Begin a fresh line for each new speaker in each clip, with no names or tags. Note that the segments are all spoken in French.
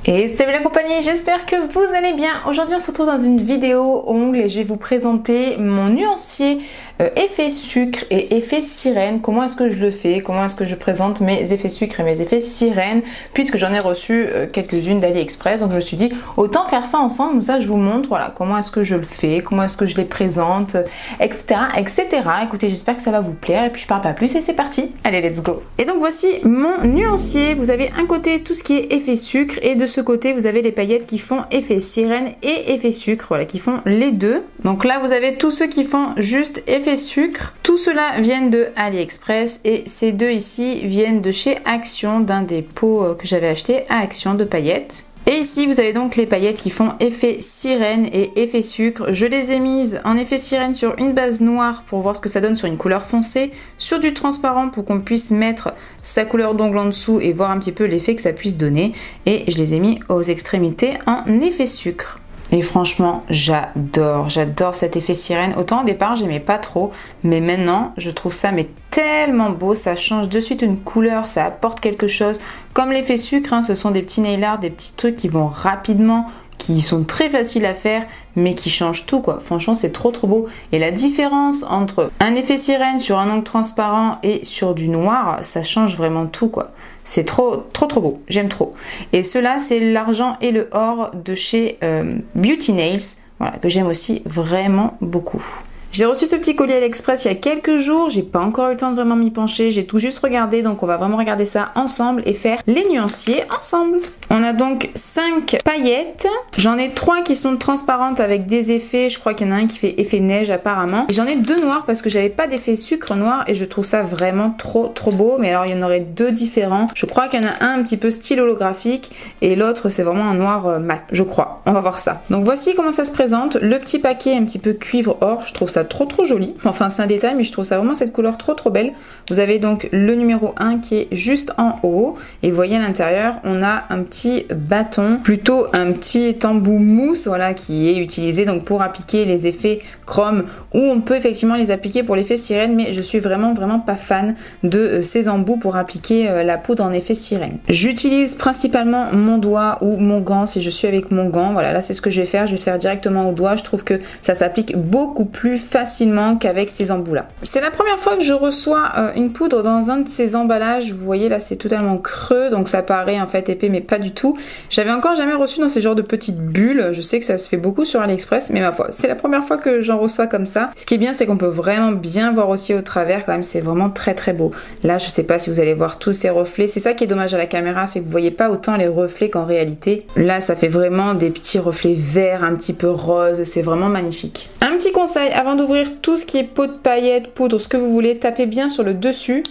Et salut la compagnie, j'espère que vous allez bien. Aujourd'hui on se retrouve dans une vidéo ongles et je vais vous présenter mon nuancier effet sucre et effet sirène. Comment est-ce que je le fais, comment est-ce que je présente mes effets sucre et mes effets sirène, puisque j'en ai reçu quelques-unes d'AliExpress. Donc je me suis dit autant faire ça ensemble, comme ça je vous montre voilà, comment est-ce que je le fais, comment est-ce que je les présente, etc. etc. Écoutez, j'espère que ça va vous plaire et puis je parle pas plus et c'est parti. Allez, let's go. Et donc voici mon nuancier. Vous avez un côté tout ce qui est effet sucre et de ce côté vous avez les paillettes qui font effet sirène et effet sucre, voilà, qui font les deux. Donc là vous avez tous ceux qui font juste effet sucre. Tout cela viennent de AliExpress et ces deux ici viennent de chez Action, d'un des pots que j'avais acheté à Action de paillettes. Et ici vous avez donc les paillettes qui font effet sirène et effet sucre. Je les ai mises en effet sirène sur une base noire pour voir ce que ça donne sur une couleur foncée, sur du transparent pour qu'on puisse mettre sa couleur d'ongle en dessous et voir un petit peu l'effet que ça puisse donner. Et je les ai mis aux extrémités en effet sucre. Et franchement, j'adore cet effet sirène. Autant au départ, j'aimais pas trop, mais maintenant, je trouve ça tellement beau. Ça change de suite une couleur, ça apporte quelque chose. Comme l'effet sucre, hein, ce sont des petits nail art, des petits trucs qui vont rapidement, qui sont très faciles à faire, mais qui changent tout, quoi. Franchement, c'est trop beau. Et la différence entre un effet sirène sur un ongle transparent et sur du noir, ça change vraiment tout, quoi. C'est trop beau, j'aime trop. Et ceux-là, c'est l'argent et le or de chez Beauty Nails, voilà, que j'aime aussi vraiment beaucoup. J'ai reçu ce petit colis AliExpress il y a quelques jours, j'ai pas encore eu le temps de vraiment m'y pencher, j'ai tout juste regardé, donc on va vraiment regarder ça ensemble et faire les nuanciers ensemble. On a donc 5 paillettes, j'en ai 3 qui sont transparentes avec des effets, je crois qu'il y en a un qui fait effet neige apparemment. Et j'en ai 2 noirs parce que j'avais pas d'effet sucre noir et je trouve ça vraiment trop beau, mais alors il y en aurait 2 différents. Je crois qu'il y en a un petit peu style holographique et l'autre c'est vraiment un noir mat, je crois. On va voir ça. Donc voici comment ça se présente, le petit paquet un petit peu cuivre or, je trouve ça trop joli. Enfin c'est un détail mais je trouve ça vraiment cette couleur trop belle. Vous avez donc le numéro 1 qui est juste en haut et vous voyez à l'intérieur on a un petit bâton, plutôt un petit embout mousse, voilà, qui est utilisé donc pour appliquer les effets chrome, ou on peut effectivement les appliquer pour l'effet sirène, mais je suis vraiment pas fan de ces embouts pour appliquer la poudre en effet sirène. J'utilise principalement mon doigt ou mon gant si je suis avec mon gant. Voilà, là c'est ce que je vais faire directement au doigt. Je trouve que ça s'applique beaucoup plus facilement qu'avec ces embouts là. C'est la première fois que je reçois une poudre dans un de ces emballages. Vous voyez là c'est totalement creux, donc ça paraît en fait épais mais pas du tout. J'avais encore jamais reçu dans ces genres de petites bulles. Je sais que ça se fait beaucoup sur AliExpress, mais ma foi, c'est la première fois que j'en reçois comme ça. Ce qui est bien, c'est qu'on peut vraiment bien voir aussi au travers quand même, c'est vraiment très beau. Là, je sais pas si vous allez voir tous ces reflets. C'est ça qui est dommage à la caméra, c'est que vous voyez pas autant les reflets qu'en réalité. Là, ça fait vraiment des petits reflets verts, un petit peu rose, c'est vraiment magnifique. Un petit conseil, avant d'ouvrir tout ce qui est pot de paillettes, poudre, ce que vous voulez, tapez bien sur le dessus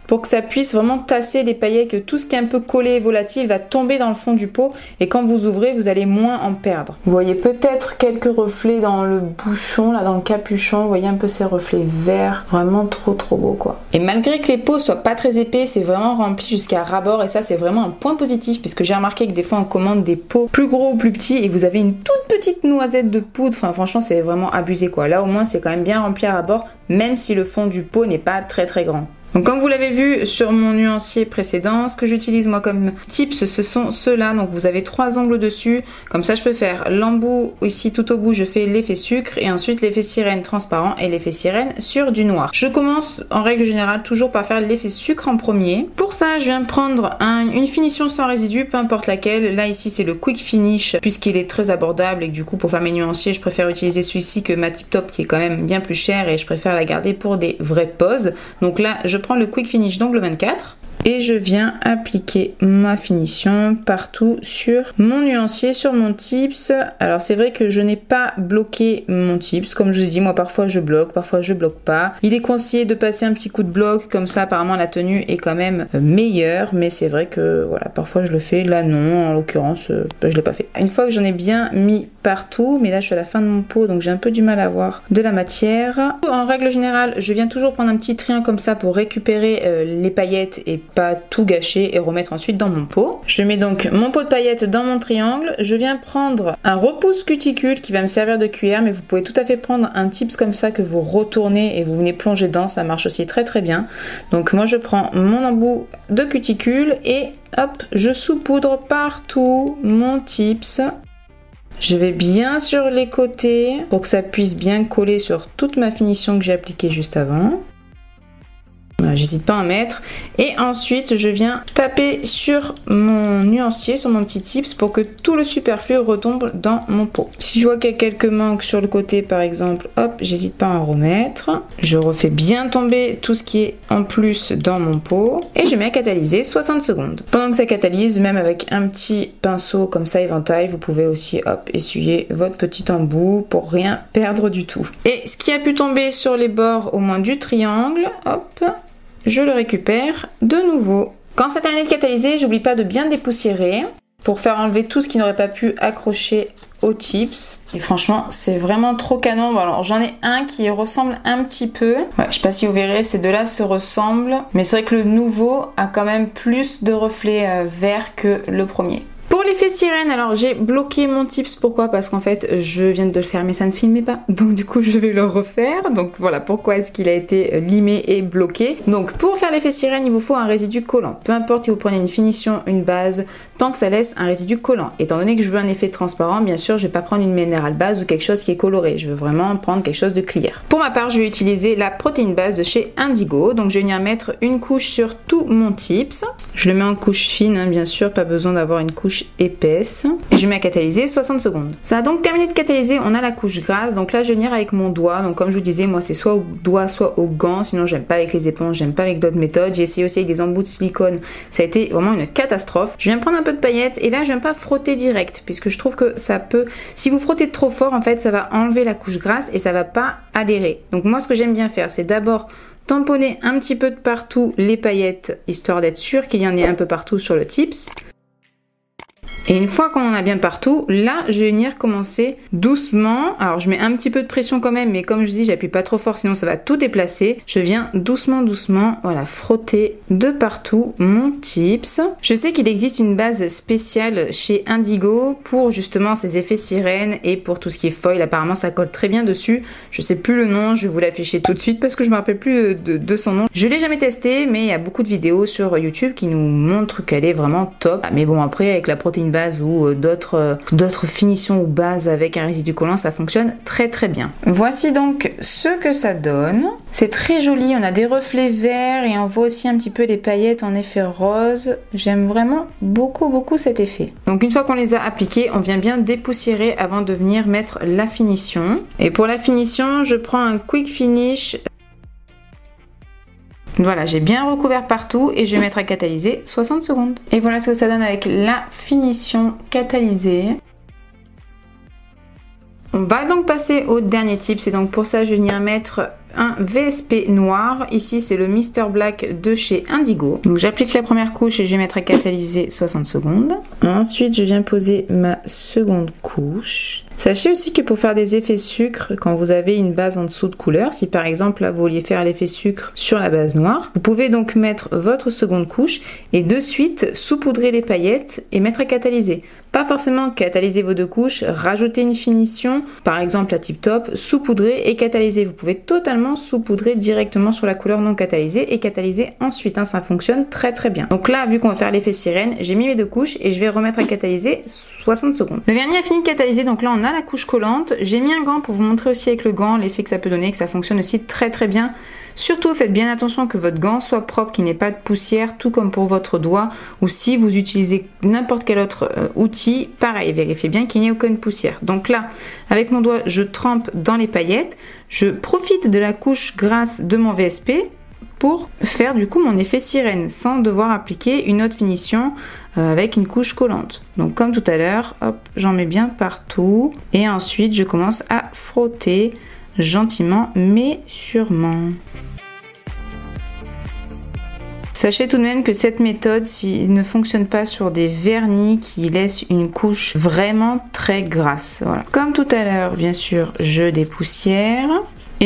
pour que ça puisse vraiment tasser les paillettes, que tout ce qui est un peu collé et volatile va tomber dans le fond du pot et quand vous ouvrez, vous allez moins en perdre. Vous voyez peut-être quelques reflets dans le bouchon, là dans le capuchon, vous voyez un peu ces reflets verts, vraiment trop beau quoi. Et malgré que les pots soient pas très épais, c'est vraiment rempli jusqu'à ras-bord et ça c'est vraiment un point positif puisque j'ai remarqué que des fois on commande des pots plus gros ou plus petits et vous avez une toute petite noisette de poudre, enfin franchement c'est vraiment abusé quoi. Là au moins c'est quand même bien rempli à ras-bord même si le fond du pot n'est pas très grand. Donc comme vous l'avez vu sur mon nuancier précédent, ce que j'utilise moi comme tips, ce sont ceux-là. Donc vous avez 3 ongles dessus, comme ça je peux faire l'embout ici tout au bout, je fais l'effet sucre et ensuite l'effet sirène transparent et l'effet sirène sur du noir. Je commence en règle générale toujours par faire l'effet sucre en premier. Pour ça je viens prendre une finition sans résidu, peu importe laquelle. Là ici c'est le Quick Finish puisqu'il est très abordable et que du coup pour faire mes nuanciers je préfère utiliser celui-ci que ma Tip Top qui est quand même bien plus cher et je préfère la garder pour des vraies poses. Donc là je prends le Quick Finish d'ongle 24 et je viens appliquer ma finition partout sur mon nuancier, sur mon tips. Alors c'est vrai que je n'ai pas bloqué mon tips, comme je vous ai dit, moi parfois je bloque pas. Il est conseillé de passer un petit coup de bloc, comme ça apparemment la tenue est quand même meilleure, mais c'est vrai que voilà, parfois je le fais, là non, en l'occurrence je l'ai pas fait. Une fois que j'en ai bien mis partout, mais là je suis à la fin de mon pot donc j'ai un peu du mal à voir de la matière. En règle générale, je viens toujours prendre un petit triangle comme ça pour récupérer les paillettes et pas tout gâcher et remettre ensuite dans mon pot. Je mets donc mon pot de paillettes dans mon triangle. Je viens prendre un repousse cuticule qui va me servir de cuillère, mais vous pouvez tout à fait prendre un tips comme ça que vous retournez et vous venez plonger dedans, ça marche aussi très très bien. Donc moi je prends mon embout de cuticule et hop, je saupoudre partout mon tips. Je vais bien sur les côtés pour que ça puisse bien coller sur toute ma finition que j'ai appliquée juste avant. Voilà, j'hésite pas à en mettre. Et ensuite, je viens taper sur mon nuancier, sur mon petit tips pour que tout le superflu retombe dans mon pot. Si je vois qu'il y a quelques manques sur le côté par exemple, hop, j'hésite pas à en remettre. Je refais bien tomber tout ce qui est en plus dans mon pot et je mets à catalyser 60 secondes. Pendant que ça catalyse, même avec un petit pinceau comme ça éventail, vous pouvez aussi hop, essuyer votre petit embout pour rien perdre du tout. Et ce qui a pu tomber sur les bords au moins du triangle, hop, je le récupère de nouveau. Quand ça termine de catalyser, j'oublie pas de bien dépoussiérer pour faire enlever tout ce qui n'aurait pas pu accrocher aux tips. Et franchement, c'est vraiment trop canon. Bon, alors j'en ai un qui ressemble un petit peu. Ouais, je sais pas si vous verrez, ces deux-là se ressemblent. Mais c'est vrai que le nouveau a quand même plus de reflets verts que le premier. Pour l'effet sirène, alors j'ai bloqué mon tips, pourquoi? Parce qu'en fait je viens de le faire mais ça ne filmait pas, donc du coup je vais le refaire. Donc voilà pourquoi est-ce qu'il a été limé et bloqué. Donc pour faire l'effet sirène, il vous faut un résidu collant. Peu importe que vous preniez une finition, une base, tant que ça laisse un résidu collant. Étant donné que je veux un effet transparent, bien sûr je vais pas prendre une minérale base ou quelque chose qui est coloré, je veux vraiment prendre quelque chose de clair. Pour ma part, je vais utiliser la protéine base de chez Indigo. Donc je vais venir mettre une couche sur tout mon tips. Je le mets en couche fine, hein, bien sûr, pas besoin d'avoir une couche épaisse. Et je mets à catalyser 60 secondes. Ça a donc terminé de catalyser, on a la couche grasse. Donc là je vais venir avec mon doigt. Donc comme je vous disais, moi c'est soit au doigt soit au gant. Sinon j'aime pas avec les éponges, j'aime pas avec d'autres méthodes. J'ai essayé aussi avec des embouts de silicone. Ça a été vraiment une catastrophe. Je viens prendre un peu de paillettes et là je viens pas frotter direct puisque je trouve que ça peut, si vous frottez trop fort en fait ça va enlever la couche grasse et ça va pas adhérer. Donc moi ce que j'aime bien faire c'est d'abord tamponner un petit peu de partout les paillettes histoire d'être sûr qu'il y en ait un peu partout sur le tips. Et une fois qu'on en a bien partout, là je vais venir commencer doucement. Alors je mets un petit peu de pression quand même, mais comme je dis, j'appuie pas trop fort sinon ça va tout déplacer. Je viens doucement, voilà, frotter de partout mon tips. Je sais qu'il existe une base spéciale chez Indigo pour justement ces effets sirènes et pour tout ce qui est foil. Apparemment ça colle très bien dessus. Je sais plus le nom, je vais vous l'afficher tout de suite parce que je me rappelle plus de son nom. Je l'ai jamais testé, mais il y a beaucoup de vidéos sur YouTube qui nous montrent qu'elle est vraiment top. Mais bon, après avec la protéine base ou d'autres finitions ou bases avec un résidu collant, ça fonctionne très très bien. Voici donc ce que ça donne. C'est très joli, on a des reflets verts et on voit aussi un petit peu les paillettes en effet rose. J'aime vraiment beaucoup cet effet. Donc une fois qu'on les a appliqués, on vient bien dépoussiérer avant de venir mettre la finition. Et pour la finition, je prends un quick finish. Voilà, j'ai bien recouvert partout et je vais mettre à catalyser 60 secondes. Et voilà ce que ça donne avec la finition catalysée. On va donc passer au dernier tips et donc pour ça je vais venir mettre un VSP noir. Ici c'est le Mr Black de chez Indigo. Donc j'applique la première couche et je vais mettre à catalyser 60 secondes. Ensuite je viens poser ma seconde couche. Sachez aussi que pour faire des effets sucre, quand vous avez une base en dessous de couleur, si par exemple là, vous vouliez faire l'effet sucre sur la base noire, vous pouvez donc mettre votre seconde couche et de suite saupoudrer les paillettes et mettre à catalyser. Pas forcément catalyser vos deux couches, rajouter une finition, par exemple la tip top, saupoudrer et catalyser. Vous pouvez totalement saupoudrer directement sur la couleur non catalysée et catalyser ensuite, hein, ça fonctionne très très bien. Donc là, vu qu'on va faire l'effet sirène, j'ai mis mes deux couches et je vais remettre à catalyser 60 secondes. Le vernis a fini de catalyser, donc là on a la couche collante. J'ai mis un gant pour vous montrer aussi avec le gant l'effet que ça peut donner, que ça fonctionne aussi très très bien. Surtout faites bien attention que votre gant soit propre, qu'il n'ait pas de poussière, tout comme pour votre doigt, ou si vous utilisez n'importe quel autre outil, pareil, vérifiez bien qu'il n'y ait aucune poussière. Donc là, avec mon doigt, je trempe dans les paillettes, je profite de la couche grasse de mon VSP pour faire du coup mon effet sirène, sans devoir appliquer une autre finition avec une couche collante. Donc comme tout à l'heure, hop, j'en mets bien partout, et ensuite je commence à frotter gentiment mais sûrement. Sachez tout de même que cette méthode ne fonctionne pas sur des vernis qui laissent une couche vraiment très grasse. Voilà. Comme tout à l'heure, bien sûr, je dépoussière.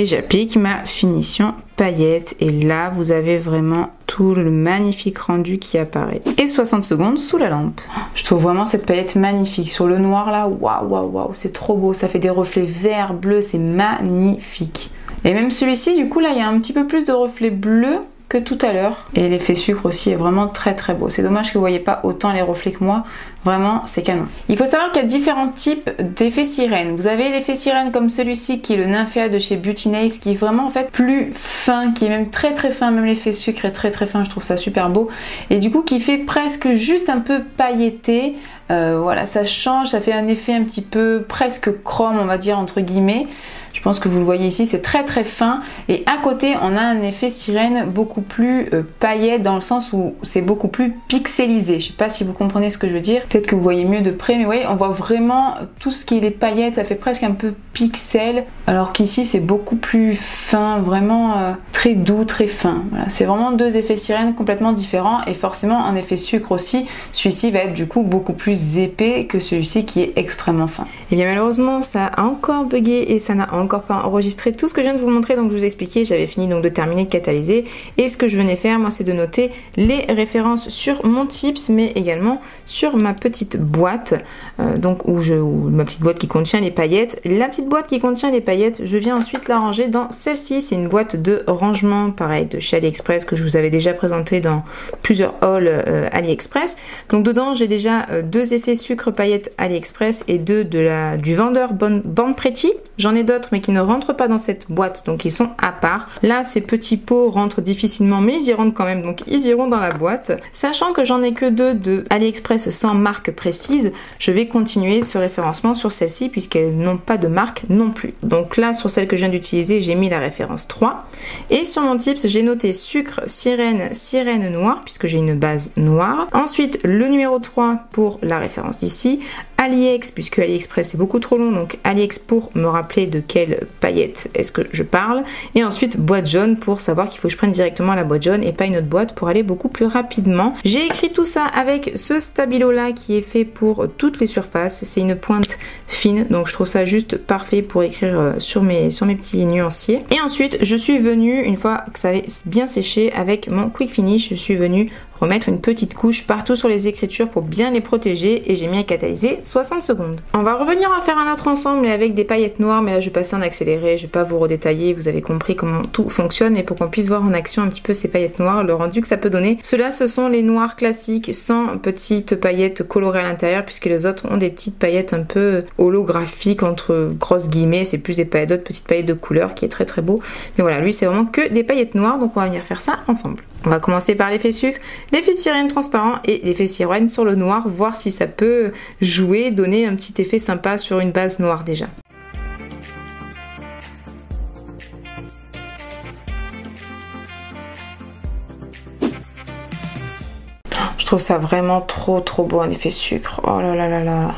Et j'applique ma finition paillettes. Et là, vous avez vraiment tout le magnifique rendu qui apparaît. Et 60 secondes sous la lampe. Je trouve vraiment cette paillette magnifique. Sur le noir là, waouh, waouh, waouh, c'est trop beau. Ça fait des reflets verts, bleus, c'est magnifique. Et même celui-ci, du coup, là, il y a un petit peu plus de reflets bleus que tout à l'heure. Et l'effet sucre aussi est vraiment très très beau. C'est dommage que vous voyez pas autant les reflets que moi. Vraiment, c'est canon. Il faut savoir qu'il y a différents types d'effets sirène. Vous avez l'effet sirène comme celui-ci qui est le Nymphéa de chez Beauty Nails, qui est vraiment en fait plus fin, qui est même très très fin. Même l'effet sucre est très très fin. Je trouve ça super beau. Et du coup, qui fait presque juste un peu pailleté. Voilà, ça change, ça fait un effet un petit peu presque chrome, on va dire entre guillemets. Je pense que vous le voyez ici, c'est très très fin. Et à côté, on a un effet sirène beaucoup plus paillette dans le sens où c'est beaucoup plus pixelisé. Je sais pas si vous comprenez ce que je veux dire. Peut-être que vous voyez mieux de près, mais vous voyez, on voit vraiment tout ce qui est les paillettes, ça fait presque un peu pixel. Alors qu'ici, c'est beaucoup plus fin, vraiment très doux, très fin. Voilà, c'est vraiment deux effets sirène complètement différents. Et forcément, un effet sucre aussi. Celui-ci va être du coup beaucoup plus épais que celui-ci qui est extrêmement fin. Et bien malheureusement, ça a encore bugué et ça n'a encore pas enregistré tout ce que je viens de vous montrer. Donc je vous ai expliqué, j'avais fini donc de terminer de catalyser. Et ce que je venais faire, moi, c'est de noter les références sur mon tips, mais également sur ma petite boîte, donc ou ma petite boîte qui contient les paillettes. La petite boîte qui contient les paillettes, je viens ensuite la ranger dans celle-ci. C'est une boîte de rangement, pareil, de chez AliExpress que je vous avais déjà présenté dans plusieurs hauls AliExpress. Donc dedans, j'ai déjà deux effets sucre paillettes AliExpress et deux du vendeur Born Pretty. J'en ai d'autres mais qui ne rentrent pas dans cette boîte, donc ils sont à part. Là, ces petits pots rentrent difficilement, mais ils y rentrent quand même, donc ils iront dans la boîte. Sachant que j'en ai que deux de AliExpress sans marque précise, je vais continuer ce référencement sur celles-ci puisqu'elles n'ont pas de marque non plus. Donc là, sur celle que je viens d'utiliser, j'ai mis la référence 3. Et sur mon tips, j'ai noté sucre, sirène, sirène noire, puisque j'ai une base noire. Ensuite, le numéro 3 pour la référence d'ici. AliEx, puisque AliExpress c'est beaucoup trop long, donc AliEx pour me rappeler de quelle paillette est-ce que je parle. Et ensuite boîte jaune pour savoir qu'il faut que je prenne directement la boîte jaune et pas une autre boîte pour aller beaucoup plus rapidement. J'ai écrit tout ça avec ce stabilo là qui est fait pour toutes les surfaces. C'est une pointe fine, donc je trouve ça juste parfait pour écrire sur mes petits nuanciers. Et ensuite je suis venue, une fois que ça avait bien séché, avec mon Quick Finish, je suis venue remettre une petite couche partout sur les écritures pour bien les protéger et j'ai mis à catalyser 60 secondes. On va revenir en faire un autre ensemble avec des paillettes noires, mais là je vais passer en accéléré, je vais pas vous redétailler, vous avez compris comment tout fonctionne, mais pour qu'on puisse voir en action un petit peu ces paillettes noires, le rendu que ça peut donner. Ceux-là, ce sont les noirs classiques sans petites paillettes colorées à l'intérieur, puisque les autres ont des petites paillettes un peu holographiques entre grosses guillemets, c'est plus des paillettes, d'autres petites paillettes de couleur qui est très très beau. Mais voilà, lui c'est vraiment que des paillettes noires, donc on va venir faire ça ensemble. On va commencer par l'effet sucre, l'effet sirène transparent et l'effet sirène sur le noir, voir si ça peut jouer, donner un petit effet sympa sur une base noire déjà. Je trouve ça vraiment trop beau un effet sucre, oh là là là là.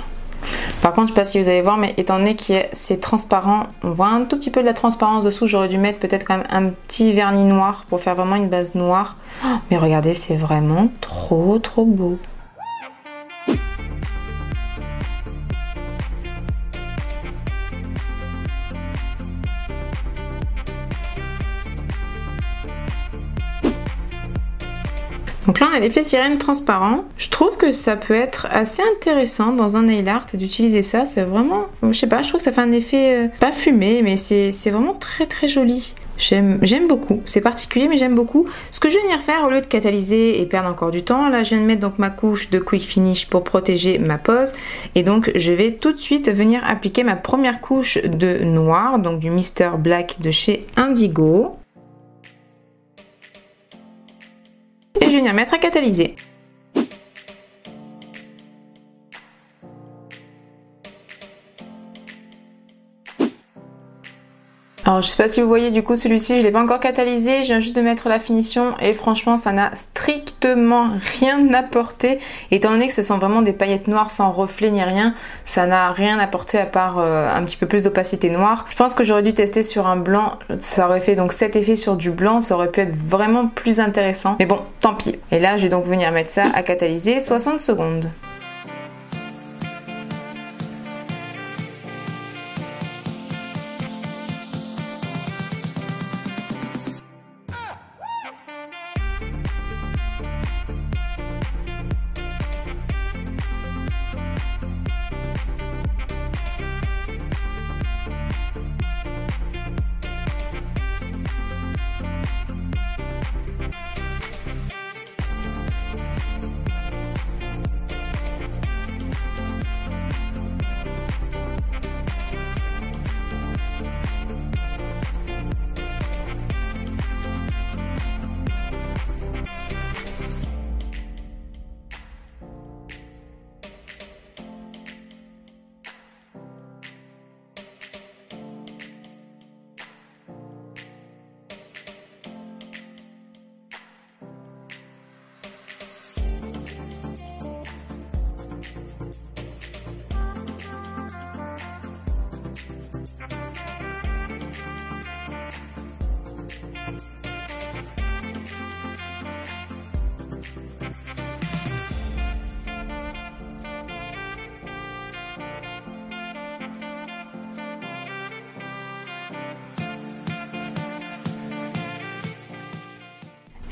Par contre, je ne sais pas si vous allez voir, mais étant donné que c'est transparent, on voit un tout petit peu de la transparence dessous. J'aurais dû mettre peut-être quand même un petit vernis noir pour faire vraiment une base noire. Oh, mais regardez, c'est vraiment trop beau. Donc là on a l'effet sirène transparent. Je trouve que ça peut être assez intéressant dans un nail art d'utiliser ça. C'est vraiment, je sais pas, je trouve que ça fait un effet pas fumé, mais c'est vraiment très joli. J'aime beaucoup, c'est particulier mais j'aime beaucoup. Ce que je vais venir faire au lieu de catalyser et perdre encore du temps, là je viens de mettre donc ma couche de Quick Finish pour protéger ma pose. Et donc je vais tout de suite venir appliquer ma première couche de noir, donc du Mr Black de chez Indigo. Et je vais venir mettre à catalyser. Alors je sais pas si vous voyez, du coup celui-ci je l'ai pas encore catalysé, je viens juste de mettre la finition et franchement ça n'a strictement rien apporté, étant donné que ce sont vraiment des paillettes noires sans reflet ni rien, ça n'a rien apporté à part un petit peu plus d'opacité noire. Je pense que j'aurais dû tester sur un blanc, ça aurait fait donc cet effet sur du blanc, ça aurait pu être vraiment plus intéressant, mais bon tant pis. Et là je vais donc venir mettre ça à catalyser 60 secondes.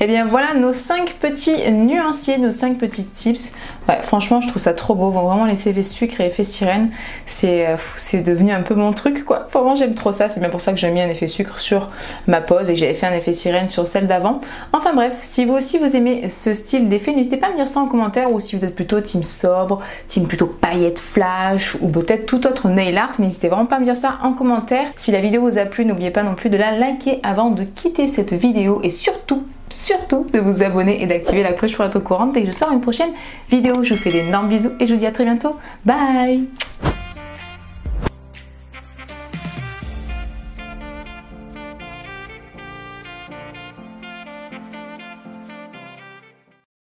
Et bien voilà nos 5 petits nuanciers, nos 5 petits tips. Ouais, franchement je trouve ça trop beau, vraiment les effets sucre et effets sirène, c'est devenu un peu mon truc quoi. Vraiment j'aime trop ça, c'est bien pour ça que j'ai mis un effet sucre sur ma pose et que j'avais fait un effet sirène sur celle d'avant. Enfin bref, si vous aussi vous aimez ce style d'effet, n'hésitez pas à me dire ça en commentaire, ou si vous êtes plutôt team sobre, team plutôt paillettes flash, ou peut-être tout autre nail art, n'hésitez vraiment pas à me dire ça en commentaire. Si la vidéo vous a plu, n'oubliez pas non plus de la liker avant de quitter cette vidéo, et surtout de vous abonner et d'activer la cloche pour être au courant dès que je sors une prochaine vidéo. Je vous fais d'énormes bisous et je vous dis à très bientôt. Bye!